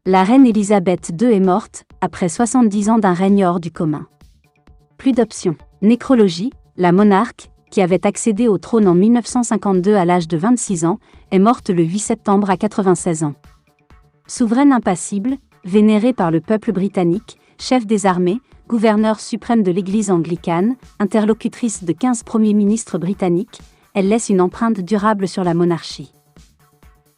La reine Élisabeth II est morte, après 70 ans d'un règne hors du commun. Plus d'options. Nécrologie, la monarque, qui avait accédé au trône en 1952 à l'âge de 26 ans, est morte le 8 septembre à 96 ans. Souveraine impassible, vénérée par le peuple britannique, chef des armées, gouverneur suprême de l'Église anglicane, interlocutrice de 15 premiers ministres britanniques, elle laisse une empreinte durable sur la monarchie.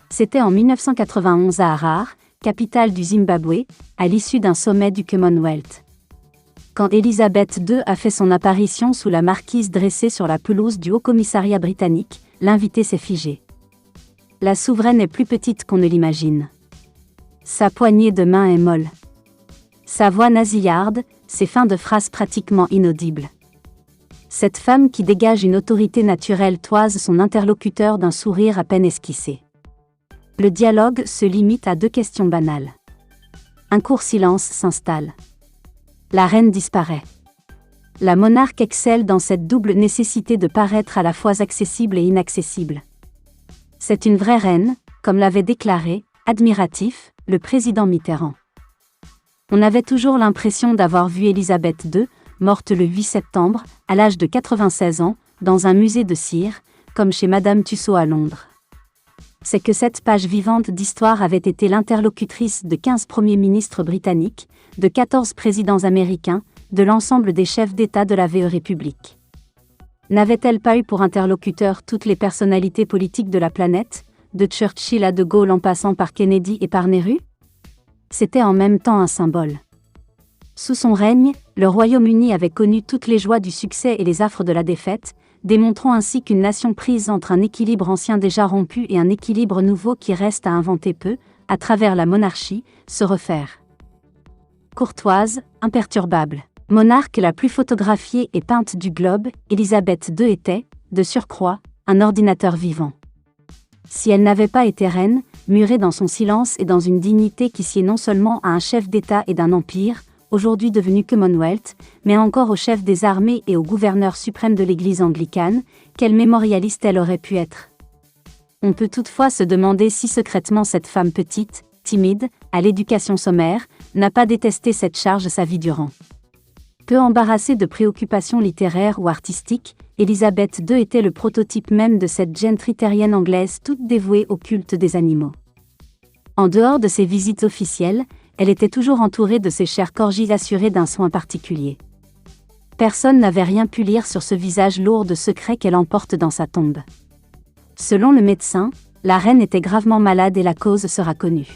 C'était en 1991 à Harare, capitale du Zimbabwe, à l'issue d'un sommet du Commonwealth. Quand Élisabeth II a fait son apparition sous la marquise dressée sur la pelouse du Haut-Commissariat britannique, l'invité s'est figé. La souveraine est plus petite qu'on ne l'imagine. Sa poignée de main est molle. Sa voix nasillarde, ses fins de phrases pratiquement inaudibles. Cette femme qui dégage une autorité naturelle toise son interlocuteur d'un sourire à peine esquissé. Le dialogue se limite à 2 questions banales. Un court silence s'installe. La reine disparaît. La monarque excelle dans cette double nécessité de paraître à la fois accessible et inaccessible. C'est une vraie reine, comme l'avait déclaré, admiratif, le président Mitterrand. On avait toujours l'impression d'avoir vu Élisabeth II, morte le 8 septembre, à l'âge de 96 ans, dans un musée de cire, comme chez Madame Tussaud à Londres. C'est que cette page vivante d'histoire avait été l'interlocutrice de 15 premiers ministres britanniques, de 14 présidents américains, de l'ensemble des chefs d'État de la VE République. N'avait-elle pas eu pour interlocuteur toutes les personnalités politiques de la planète, de Churchill à De Gaulle en passant par Kennedy et par Nehru? C'était en même temps un symbole. Sous son règne, le Royaume-Uni avait connu toutes les joies du succès et les affres de la défaite, démontrant ainsi qu'une nation prise entre un équilibre ancien déjà rompu et un équilibre nouveau qui reste à inventer peut, à travers la monarchie, se refaire. Courtoise, imperturbable. Monarque la plus photographiée et peinte du globe, Élisabeth II était, de surcroît, un ordinateur vivant. Si elle n'avait pas été reine, murée dans son silence et dans une dignité qui sied non seulement à un chef d'État et d'un empire, aujourd'hui devenu Commonwealth, mais encore au chef des armées et au gouverneur suprême de l'Église anglicane, quelle mémorialiste elle aurait pu être. On peut toutefois se demander si secrètement cette femme petite, timide, à l'éducation sommaire, n'a pas détesté cette charge sa vie durant. Peu embarrassée de préoccupations littéraires ou artistiques, Élisabeth II était le prototype même de cette gentry terrienne anglaise toute dévouée au culte des animaux. En dehors de ses visites officielles, elle était toujours entourée de ses chers corgis assurés d'un soin particulier. Personne n'avait rien pu lire sur ce visage lourd de secrets qu'elle emporte dans sa tombe. Selon le médecin, la reine était gravement malade et la cause sera connue.